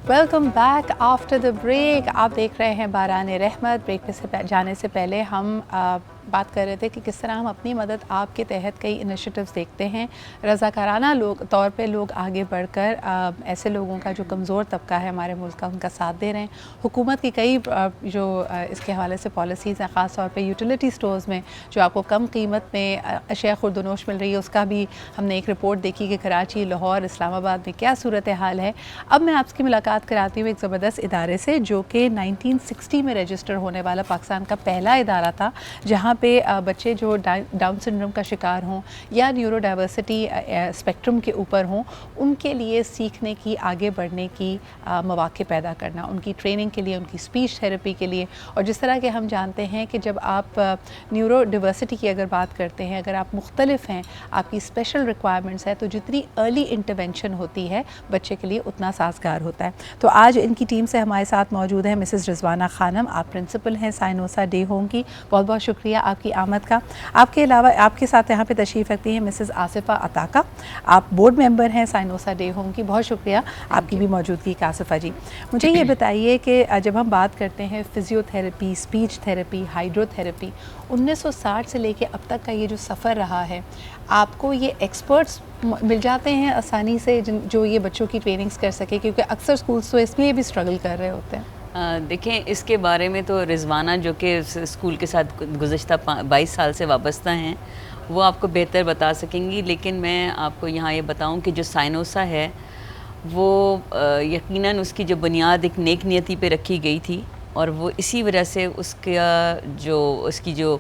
Welcome back after the break. आप देख रहे हैं बारान रहमत। ब्रेक पे से जाने से पहले हम बात कर रहे थे कि किस तरह हम अपनी मदद आपके तहत कई इनिशिएटिव्स देखते हैं। रज़ाकाराना तौर पे लोग आगे बढ़कर ऐसे लोगों का जो कमज़ोर तबका है हमारे मुल्क का, उनका साथ दे रहे हैं। हुकूमत की कई जो इसके हवाले से पॉलिसीज़ हैं, ख़ास तौर पे यूटिलिटी स्टोर्स में जो आपको कम कीमत में अशिया खुर्दनोश मिल रही है, उसका भी हमने एक रिपोर्ट देखी कि कराची, लाहौर, इस्लामाबाद में क्या सूरत हाल है। अब मैं आपकी मुलाकात कराती हूँ एक ज़बरदस्त इदारे से जो कि 1960 में रजिस्टर होने वाला पाकिस्तान का पहला इदारा था, जहाँ पे बच्चे जो डाउन सिंड्रोम का शिकार हों या न्यूरो डाइवर्सिटी स्पेक्ट्रम के ऊपर हों, उनके लिए सीखने की, आगे बढ़ने की मौके पैदा करना, उनकी ट्रेनिंग के लिए, उनकी स्पीच थेरेपी के लिए। और जिस तरह के हम जानते हैं कि जब आप न्यूरो डाइवर्सिटी की अगर बात करते हैं, अगर आप मुख्तलिफ हैं, आपकी स्पेशल रिक्वायरमेंट्स है, तो जितनी अर्ली इंटरवेंशन होती है बच्चे के लिए उतना साजगार होता है। तो आज इनकी टीम से हमारे साथ मौजूद है मिसेस रिजवाना खानम। आप प्रिंसिपल हैं साइनोसा डे होम की। बहुत बहुत शुक्रिया आपकी आमद का। आपके अलावा आपके साथ यहाँ पे तशरीफ़ रखती हैं मिसेस आसिफ़ा अताका। आप बोर्ड मेंबर हैं साइनोसा डे होम की। बहुत शुक्रिया आपकी भी मौजूदगी आसिफ़ा जी। मुझे ये बताइए कि जब हम बात करते हैं फ़िज़ियोथेरेपी, स्पीच थेरेपी, हाइड्रोथेरेपी, 1960 से लेके अब तक का ये जो सफ़र रहा है, आपको ये एक्सपर्ट्स मिल जाते हैं आसानी से जो ये बच्चों की ट्रेनिंग्स कर सके? क्योंकि अक्सर स्कूल्स तो इसमें भी स्ट्रगल कर रहे होते हैं। देखें, इसके बारे में तो रिजवाना जो कि स्कूल के साथ गुज़श्ता 22 साल से वाबस्ता हैं, वो आपको बेहतर बता सकेंगी। लेकिन मैं आपको यहाँ ये बताऊँ कि जो साइनोसा है वो यकीनन उसकी जो बुनियाद एक नेक नियति पे रखी गई थी, और वो इसी वजह से उसकी जो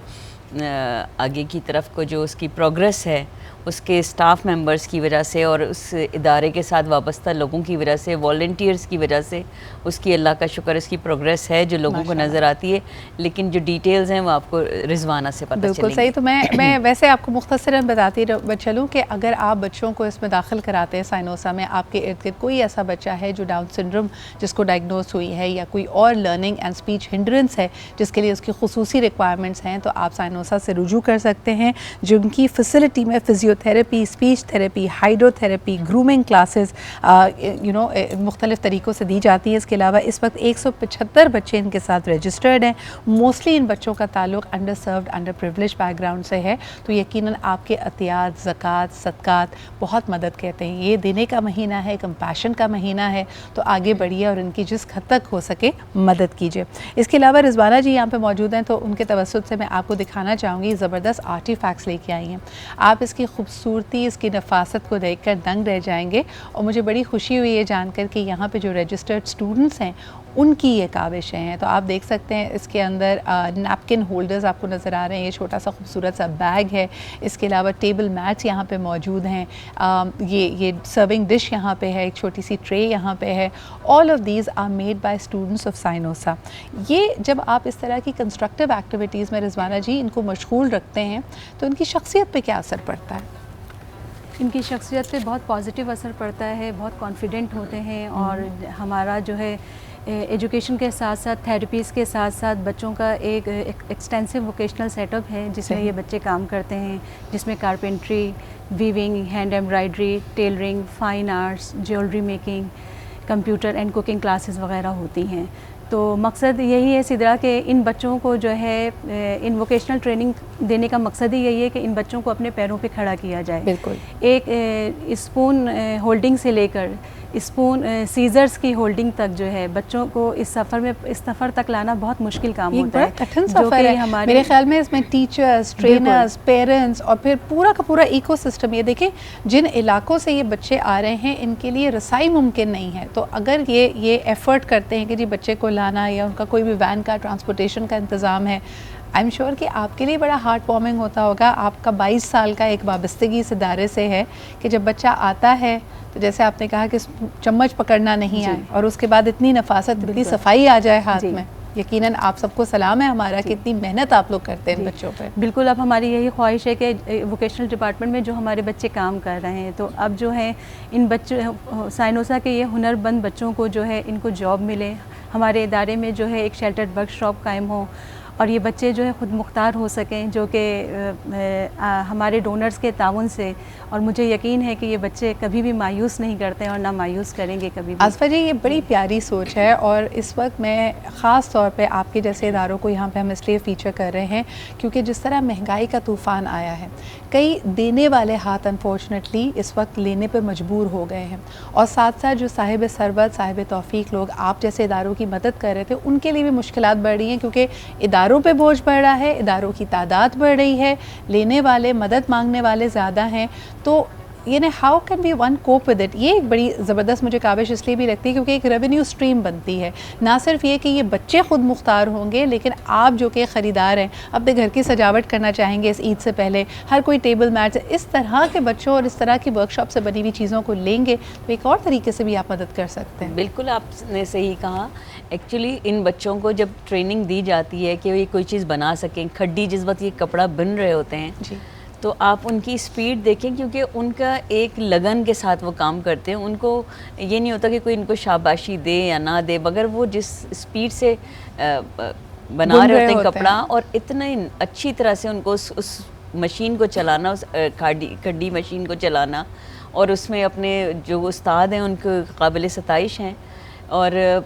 आगे की तरफ को जो उसकी प्रोग्रेस है, उसके स्टाफ मेंबर्स की वजह से और उस इदारे के साथ वाबस्ता लोगों की वजह से, वॉलंटियर्स की वजह से उसकी अल्लाह का शुक्र इसकी प्रोग्रेस है जो लोगों को नज़र आती है। लेकिन जो डिटेल्स हैं वो आपको रिजवाना से पता बिल्कुल सही। तो मैं वैसे आपको मुख्तसरन बताती चलूँ कि अगर आप बच्चों को इसमें दाखिल कराते हैं साइनोसा में, आपके इर्द गिर्द कोई ऐसा बच्चा है जो डाउन सिंड्रोम जिसको डायग्नोस हुई है, या कोई और लर्निंग एंड स्पीच हिंड्रेंस है जिसके लिए उसकी खुसूसी रिक्वायरमेंट्स हैं, तो आप साइनोसा से रुजू कर सकते हैं, जिनकी फैसिलिटी में physiotherapy, speech therapy, hydrotherapy, grooming classes मुख्तलिफ तरीक़ों से दी जाती है। इसके अलावा इस वक्त 175 बच्चे इनके साथ रजिस्टर्ड हैं। मोस्टली इन बच्चों का ताल्लुक under served, under privilege background से है। तो यकीनन आपके अतियात, ज़कात, सदकात बहुत मदद कहते हैं। ये देने का महीना है, कंपैशन का महीना है, तो आगे बढ़िए और इनकी जिस हद तक हो सके मदद कीजिए। इसके अलावा रिजवाना जी यहाँ पे मौजूद हैं, तो उनके तवस्सुत से मैं आपको दिखाना चाहूँगी, ज़बरदस्त आर्टिफैक्ट्स लेके आई हैं। आप इसकी खूबसूरती, इसकी नफासत को देखकर दंग रह जाएंगे। और मुझे बड़ी खुशी हुई ये जानकर कि यहाँ पे जो रजिस्टर्ड स्टूडेंट्स हैं उनकी ये काविशें हैं। तो आप देख सकते हैं इसके अंदर नैपकिन होल्डर्स आपको नज़र आ रहे हैं, ये छोटा सा खूबसूरत सा बैग है। इसके अलावा टेबल मैट्स यहाँ पे मौजूद हैं, ये सर्विंग डिश यहाँ पे है, एक छोटी सी ट्रे यहाँ पे है। All of these are made by students of साइनोसा। ये जब आप इस तरह की कंस्ट्रक्टिव एक्टिविटीज़ में रिजवाना जी इनको मशगूल रखते हैं, तो इनकी शख्सियत पे क्या असर पड़ता है? इनकी शख्सियत पे बहुत पॉजिटिव असर पड़ता है, बहुत कॉन्फिडेंट होते हैं। और हमारा जो है एजुकेशन के साथ साथ, थेरेपीज़ के साथ साथ बच्चों का एक एक्सटेंसिव वोकेशनल सेटअप है जिसमें ये बच्चे काम करते हैं, जिसमें carpentry, weaving, hand embroidery, tailoring, fine arts, jewellery making, computer and cooking classes वगैरह होती हैं। तो मकसद यही है सिदरा के इन बच्चों को जो है इन वोकेशनल ट्रेनिंग देने का मकसद ही यही है कि इन बच्चों को अपने पैरों पे खड़ा किया जाए। बिल्कुल। एक स्पून होल्डिंग से लेकर स्पून सीजर्स की होल्डिंग तक जो है बच्चों को इस सफ़र तक लाना बहुत मुश्किल काम होता है। कठिन सफ़र है हमारे मेरे ख्याल में। इसमें टीचर्स, ट्रेनर्स, पेरेंट्स और फिर पूरा का पूरा इकोसिस्टम। ये देखें, जिन इलाकों से ये बच्चे आ रहे हैं इनके लिए रसाई मुमकिन नहीं है। तो अगर ये एफ़र्ट करते हैं कि जी बच्चे को लाना, या उनका कोई भी वैन का, ट्रांसपोर्टेशन का इंतज़ाम है, आई एम श्योर कि आपके लिए बड़ा हार्ट वार्मिंग होता होगा। आपका 22 साल का एक वाबस्तगी इस इदारे से है कि जब बच्चा आता है तो जैसे आपने कहा कि चम्मच पकड़ना नहीं आए और उसके बाद इतनी नफासत, इतनी सफाई आ जाए हाथ में। यकीनन आप सबको सलाम है हमारा कि इतनी मेहनत आप लोग करते हैं बच्चों पे। बिल्कुल। अब हमारी यही ख्वाहिश है कि वोकेशनल डिपार्टमेंट में जो हमारे बच्चे काम कर रहे हैं, तो अब जो है इन बच्चों साइनोसा के ये हुनरमंद बच्चों को जो है इनको जॉब मिले। हमारे इदारे में जो है एक शेल्टर्ड वर्कशॉप कायम हो और ये बच्चे जो है ख़ुद मुख्तार हो सकें, जो कि हमारे डोनर्स के ताउन से। और मुझे यकीन है कि ये बच्चे कभी भी मायूस नहीं करते हैं और ना मायूस करेंगे कभी भी। आसफ़ा जी, ये बड़ी प्यारी सोच है और इस वक्त मैं ख़ास तौर पे आपके जैसे इदारों को यहाँ पे हम इसलिए फ़ीचर कर रहे हैं क्योंकि जिस तरह महंगाई का तूफ़ान आया है, कई देने वाले हाथ अनफॉर्चुनेटली इस वक्त लेने पे मजबूर हो गए हैं, और साथ साथ जो साहिब सरबत, साहिब तौफ़ीक लोग आप जैसे इदारों की मदद कर रहे थे, उनके लिए भी मुश्किलात बढ़ रही हैं क्योंकि इदारों पे बोझ बढ़ रहा है, इदारों की तादाद बढ़ रही है, लेने वाले, मदद मांगने वाले ज़्यादा हैं। तो यानी how can be one cope with it, ये एक बड़ी ज़बरदस्त मुझे काबिश इसलिए भी लगती है क्योंकि एक रेवेन्यू स्ट्रीम बनती है। ना सिर्फ ये कि ये बच्चे ख़ुद मुख्तार होंगे, लेकिन आप जो कि ख़रीदार हैं, अपने घर की सजावट करना चाहेंगे इस ईद से पहले, हर कोई टेबल मैट, इस तरह के बच्चों और इस तरह की वर्कशॉप से बनी हुई चीज़ों को लेंगे तो एक और तरीके से भी आप मदद कर सकते हैं। बिल्कुल आपने सही कहा। एक्चुअली इन बच्चों को जब ट्रेनिंग दी जाती है कि ये कोई चीज़ बना सकें, खड्डी जिस वक्त ये कपड़ा बुन रहे होते हैं जी, तो आप उनकी स्पीड देखें क्योंकि उनका एक लगन के साथ वो काम करते हैं। उनको ये नहीं होता कि कोई इनको शाबाशी दे या ना दे, मगर वो जिस स्पीड से बना रहे होते हैं कपड़ा और इतने अच्छी तरह से उनको उस मशीन को चलाना, उस खड्डी मशीन को चलाना, और उसमें अपने जो उस्ताद हैं उनके काबिल सताइश हैं, और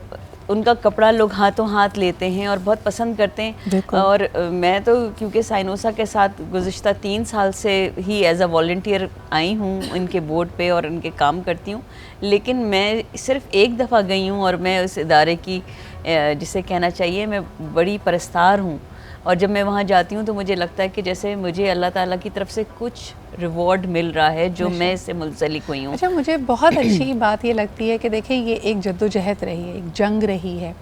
उनका कपड़ा लोग हाथों हाथ लेते हैं और बहुत पसंद करते हैं। और मैं तो क्योंकि साइनोसा के साथ गुज़िश्ता 3 साल से ही एज अ वॉल्टियर आई हूँ इनके बोर्ड पे और इनके काम करती हूँ, लेकिन मैं सिर्फ़ एक दफ़ा गई हूँ और मैं उस इदारे की जिसे कहना चाहिए मैं बड़ी परस्तार हूँ। और जब मैं वहाँ जाती हूँ तो मुझे लगता है कि जैसे मुझे अल्लाह ताला की तरफ से कुछ रिवॉर्ड मिल रहा है जो मैं इससे मुंसलिक हुई हूँ। अच्छा, मुझे बहुत अच्छी बात ये लगती है कि देखिए ये एक जद्दोजहद रही है, एक जंग रही है।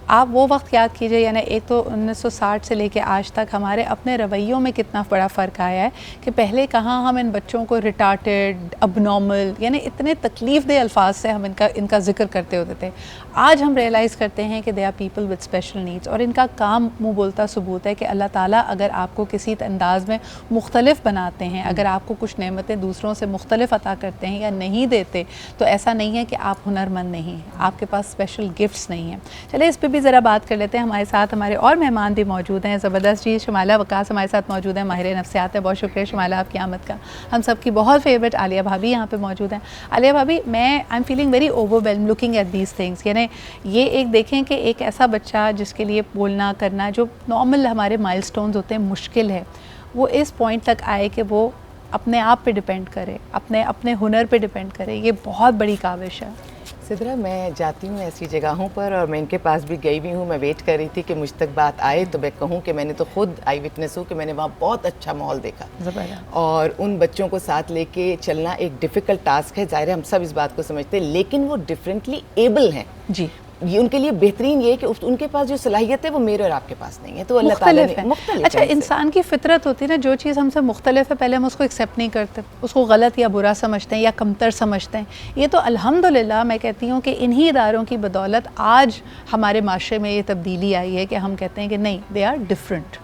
आप वो वक्त याद कीजिए, यानी एक तो 1960 से लेके आज तक हमारे अपने रवैयों में कितना बड़ा फ़र्क आया है कि पहले कहाँ हम इन बच्चों को रिटार्टेड, अबनॉर्मल, यानी इतने तकलीफ़ दे अल्फाज से हम इनका ज़िक्र करते होते थे। आज हम रियलाइज़ करते हैं कि they are people with special needs, और इनका काम मुँह बोलता सबूत है कि अल्लाह ताला अगर आपको किसी अंदाज़ में मुख्तलिफ बनाते हैं, अगर आपको कुछ नेमतें दूसरों से मुख्तलिफ अता करते हैं या नहीं देते, तो ऐसा नहीं है कि आप हुनरमंद नहीं हैं, आपके पास स्पेशल गिफ्ट्स नहीं हैं। चलिए इस पर भी ज़रा बात कर लेते हैं। हमारे साथ हमारे और मेहमान भी मौजूद हैं, ज़बरदस्त जी शमाला वकास हमारे साथ मौजूद हैं, माहिर नफ्सियात है। बहुत शुक्रिया शमाला आपकी आमद का। हम सब की बहुत फेवरेट आलिया भाभी यहाँ पे मौजूद हैं। आलिया भाभी, I am feeling very overwhelm looking at these things. यानी ये एक देखें कि एक ऐसा बच्चा जिसके लिए बोलना करना जो नॉर्मल हमारे माइलस्टोन्स होते हैं मुश्किल है, वो इस पॉइंट तक आए कि वो अपने आप पे डिपेंड करे, अपने हुनर पे डिपेंड करे, ये बहुत बड़ी काविश है। सिद्रा, मैं जाती हूँ ऐसी जगहों पर और मैं इनके पास भी गई भी हूँ। मैं वेट कर रही थी कि मुझ तक बात आए तो मैं कहूँ कि मैंने तो खुद आई विटनेस हूँ कि मैंने वहाँ बहुत अच्छा माहौल देखा, और उन बच्चों को साथ लेके चलना एक डिफ़िकल्ट टास्क है, ज़ाहिर है हम सब इस बात को समझते हैं, लेकिन वो डिफरेंटली एबल हैं जी। ये उनके लिए बेहतरीन ये है कि उनके पास जो सलाहियत है वो मेरे और आपके पास नहीं है, तो अल्लाह ताला ने मुख्तलिफ। अच्छा, इंसान की फितरत होती है ना, जो चीज़ हमसे मुख्तलिफ है पहले हम उसको एक्सेप्ट नहीं करते, उसको गलत या बुरा समझते हैं या कमतर समझते हैं। ये तो अल्हम्दुलिल्लाह मैं कहती हूँ कि इन्हीं इदारों की बदौलत आज हमारे माशरे में ये तब्दीली आई है कि हम कहते हैं कि नहीं, दे आर डिफरेंट।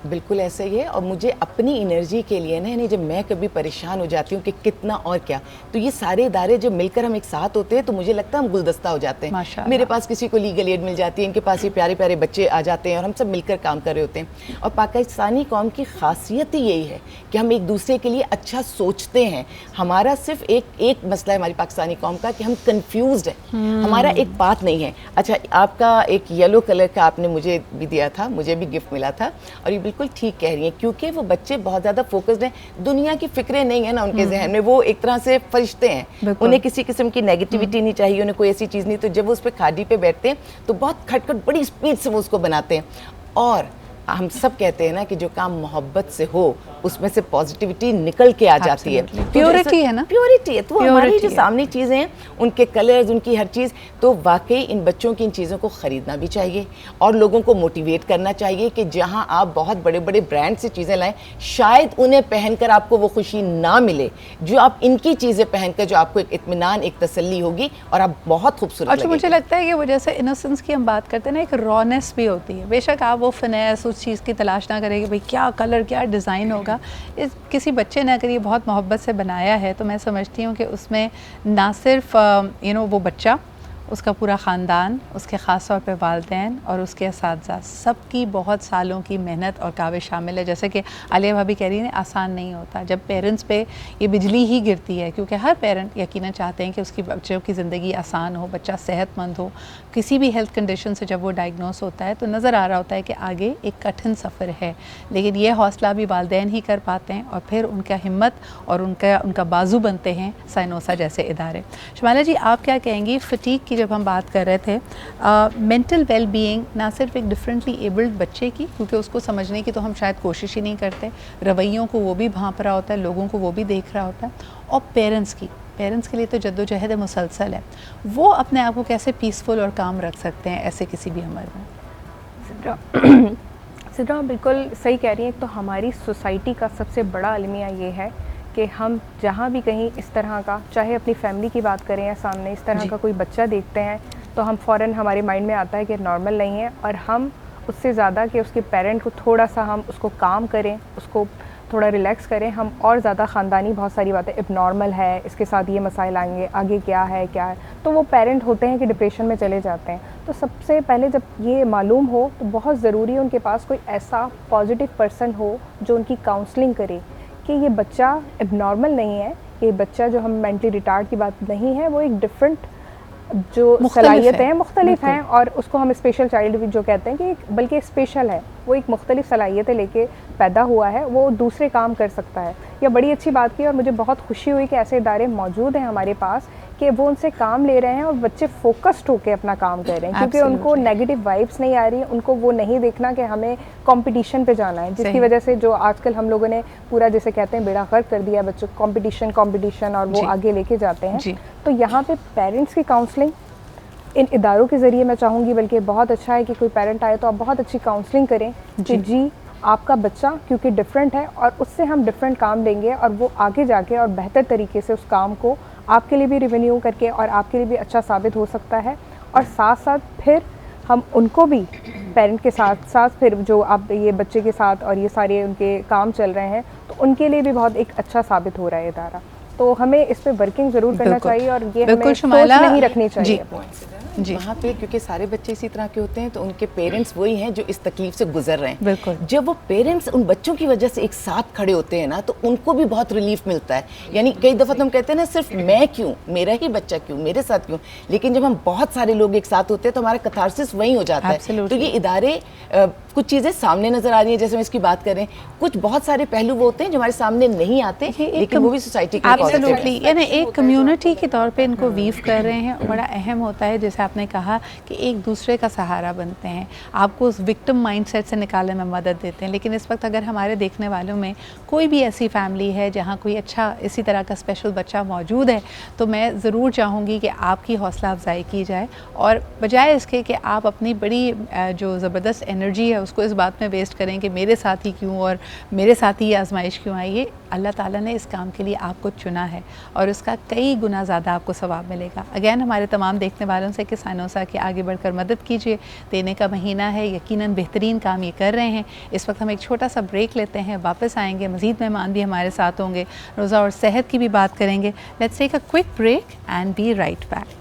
बिल्कुल ऐसा ही है। और मुझे अपनी एनर्जी के लिए ना, यानी जब मैं कभी परेशान हो जाती हूँ कि कितना और क्या, तो ये सारे इदारे जब मिलकर हम एक साथ होते हैं तो मुझे लगता है हम गुलदस्ता हो जाते हैं। माशाअल्लाह। मेरे पास किसी को लीगल एड मिल जाती है, इनके पास ये प्यारे प्यारे बच्चे आ जाते हैं और हम सब मिलकर काम कर रहे होते हैं। और पाकिस्तानी कौम की खासियत ही यही है कि हम एक दूसरे के लिए अच्छा सोचते हैं। हमारा सिर्फ एक मसला है हमारी पाकिस्तानी कौम का कि हम कन्फ्यूज़्ड हैं, हमारा एक बात नहीं है। अच्छा, आपका एक येलो कलर का आपने मुझे भी दिया था, मुझे भी गिफ्ट मिला था, और ये बिल्कुल ठीक कह रही हैं क्योंकि वो बच्चे बहुत ज़्यादा फोकस्ड हैं, दुनिया की फिक्रें नहीं है ना उनके जहन में, वो एक तरह से फरिश्ते हैं, उन्हें किसी किस्म की नेगेटिविटी नहीं चाहिए, उन्हें कोई ऐसी चीज़ नहीं। तो जब वो उस पर खाड़ी पे बैठते हैं तो बहुत खटखट बड़ी स्पीड से वो उसको बनाते हैं। और हम सब कहते हैं ना कि जो काम मोहब्बत से हो उसमें से पॉजिटिविटी निकल के आ जाती है, प्योरिटी है ना, प्योरिटी है। तो हमारी जो सामने चीज़ें हैं, उनके कलर्स, उनकी हर चीज़, तो वाकई इन बच्चों की इन चीज़ों को ख़रीदना भी चाहिए और लोगों को मोटिवेट करना चाहिए कि जहां आप बहुत बड़े बड़े ब्रांड से चीज़ें लाएं, शायद उन्हें पहनकर आपको वो खुशी ना मिले जो आप इनकी चीज़ें पहनकर, जो आपको एक इत्मीनान, एक तसल्ली होगी और आप बहुत खूबसूरत लगेंगे। मुझे लगता है कि वो जैसे इनोसेंस की हम बात करते हैं ना, एक रॉनेस भी होती है। बेशक आप वो फिनेस उस चीज़ की तलाश ना करें कि भाई क्या कलर, क्या डिज़ाइन होगा। इस किसी बच्चे ने अगर ये बहुत मोहब्बत से बनाया है तो मैं समझती हूँ कि उसमें ना सिर्फ वो बच्चा, उसका पूरा ख़ानदान, उसके ख़ास तौर पे वालिदैन और उसके असातिज़ा, सबकी बहुत सालों की मेहनत और काविश शामिल है। जैसे कि आलिया भाभी कह रही हैं, आसान नहीं होता जब पेरेंट्स पे ये बिजली ही गिरती है, क्योंकि हर पेरेंट यकीनन चाहते हैं कि उसकी बच्चों की ज़िंदगी आसान हो, बच्चा सेहतमंद हो। किसी भी हेल्थ कंडीशन से जब वो डायग्नोस होता है तो नज़र आ रहा होता है कि आगे एक कठिन सफ़र है, लेकिन ये हौसला भी वालिदैन ही कर पाते हैं और फिर उनका हिम्मत और उनका बाजू बनते हैं साइनोसा जैसे इदारे। शमाला जी, आप क्या कहेंगी, फटीग की जब हम बात कर रहे थे, मेंटल वेल बीइंग ना सिर्फ एक डिफरेंटली एबल्ड बच्चे की, क्योंकि उसको समझने की तो हम शायद कोशिश ही नहीं करते, रवैयों को वो भी भांप रहा होता है, लोगों को वो भी देख रहा होता है, और पेरेंट्स के लिए तो जद्दोजहद मुसलसल है, वो अपने आप को कैसे पीसफुल और काम रख सकते हैं ऐसे किसी भी उम्र में? सिद्रा बिल्कुल सही कह रही हैं। तो हमारी सोसाइटी का सबसे बड़ा अलमिया ये है कि हम जहाँ भी कहीं इस तरह का, चाहे अपनी फैमिली की बात करें या सामने इस तरह का कोई बच्चा देखते हैं, तो हम फ़ौरन हमारे माइंड में आता है कि नॉर्मल नहीं है, और हम उससे ज़्यादा कि उसके पेरेंट को थोड़ा सा हम उसको काम करें, उसको थोड़ा रिलैक्स करें, हम और ज़्यादा ख़ानदानी बहुत सारी बातें, अब नॉर्मल है, इसके साथ ये मसाइल आएंगे, आगे क्या है, तो वो पेरेंट होते हैं कि डिप्रेशन में चले जाते हैं। तो सबसे पहले जब ये मालूम हो तो बहुत ज़रूरी है उनके पास कोई ऐसा पॉजिटिव पर्सन हो जो उनकी काउंसलिंग करे कि ये बच्चा अब नॉर्मल नहीं है, ये बच्चा जो हम मेंटली रिटार्ड की बात नहीं है, वो एक डिफरेंट जो सलाहियतें हैं मुख्तलिफ हैं, और उसको हम स्पेशल चाइल्ड भी जो कहते हैं कि बल्कि स्पेशल है, वो एक मुख्तलिफ सलाहियतें लेके पैदा हुआ है, वो दूसरे काम कर सकता है। यह बड़ी अच्छी बात की और मुझे बहुत खुशी हुई कि ऐसे इदारे मौजूद हैं हमारे पास कि वो उनसे काम ले रहे हैं और बच्चे फोकस्ड होकर अपना काम कर रहे हैं, क्योंकि उनको नेगेटिव वाइब्स नहीं आ रही, उनको वो नहीं देखना कि हमें कंपटीशन पे जाना है, जिसकी वजह से जो आजकल हम लोगों ने पूरा जैसे कहते हैं बेड़ा गर्क कर दिया बच्चों, कंपटीशन और वो आगे लेके जाते हैं। तो यहाँ पे पेरेंट्स की काउंसलिंग इन इदारों के ज़रिए मैं चाहूँगी, बल्कि बहुत अच्छा है कि कोई पेरेंट आए तो आप बहुत अच्छी काउंसलिंग करें कि जी आपका बच्चा क्योंकि डिफरेंट है और उससे हम डिफरेंट काम लेंगे और वो आगे जाके और बेहतर तरीके से उस काम को आपके लिए भी रिवेन्यू करके और आपके लिए भी अच्छा साबित हो सकता है। और साथ साथ फिर हम उनको भी पेरेंट के साथ साथ फिर जो आप ये बच्चे के साथ और ये सारे उनके काम चल रहे हैं, तो उनके लिए भी बहुत एक अच्छा साबित हो रहा है इदारा। तो हमें इस पे वर्किंग ज़रूर करना चाहिए और ये हमें सोच नहीं रखनी चाहिए जी। वहाँ पे क्योंकि सारे बच्चे इसी तरह के होते हैं, तो उनके पेरेंट्स वही हैं जो इस तकलीफ से गुजर रहे हैं। बिल्कुल। जब वो पेरेंट्स उन बच्चों की वजह से एक साथ खड़े होते हैं ना, तो उनको भी बहुत रिलीफ मिलता है। यानी कई दफ़ा तो हम कहते हैं ना, सिर्फ मैं क्यों, मेरा ही बच्चा क्यों, मेरे साथ क्यों, लेकिन जब हम बहुत सारे लोग एक साथ होते हैं तो हमारा कथारसिस वहीं हो जाता है। तो ये इदारे कुछ चीज़ें सामने नज़र आ रही है, जैसे हम इसकी बात करें, कुछ बहुत सारे पहलू वो होते हैं जो हमारे सामने नहीं आते, लेकिन वो भी सोसाइटी के एब्सोल्युटली, यानी एक कम्युनिटी के तौर पे इनको वीव कर रहे हैं। बड़ा अहम होता है, जैसे आपने कहा कि एक दूसरे का सहारा बनते हैं, आपको उस विक्टिम माइंडसेट से निकालने में मदद देते हैं। लेकिन इस वक्त अगर हमारे देखने वालों में कोई भी ऐसी फैमिली है जहाँ कोई अच्छा इसी तरह का स्पेशल बच्चा मौजूद है, तो मैं ज़रूर चाहूँगी कि आपकी हौसला अफजाई की जाए, और बजाय इसके कि आप अपनी बड़ी जो ज़बरदस्त एनर्जी है उसको इस बात में वेस्ट करें कि मेरे साथ ही क्यों और मेरे साथ ही ये आजमाइश क्यों आई। ये अल्लाह ताला ने इस काम के लिए आपको चुना है और उसका कई गुना ज़्यादा आपको सवाब मिलेगा। अगैन हमारे तमाम देखने वालों से कि साइनोसा की आगे बढ़कर मदद कीजिए, देने का महीना है, यकीनन बेहतरीन काम ये कर रहे हैं। इस वक्त हम एक छोटा सा ब्रेक लेते हैं, वापस आएंगे, मज़ीद मेहमान भी हमारे साथ होंगे, रोज़ा और सेहत की भी बात करेंगे। Let's take a quick break and be right back.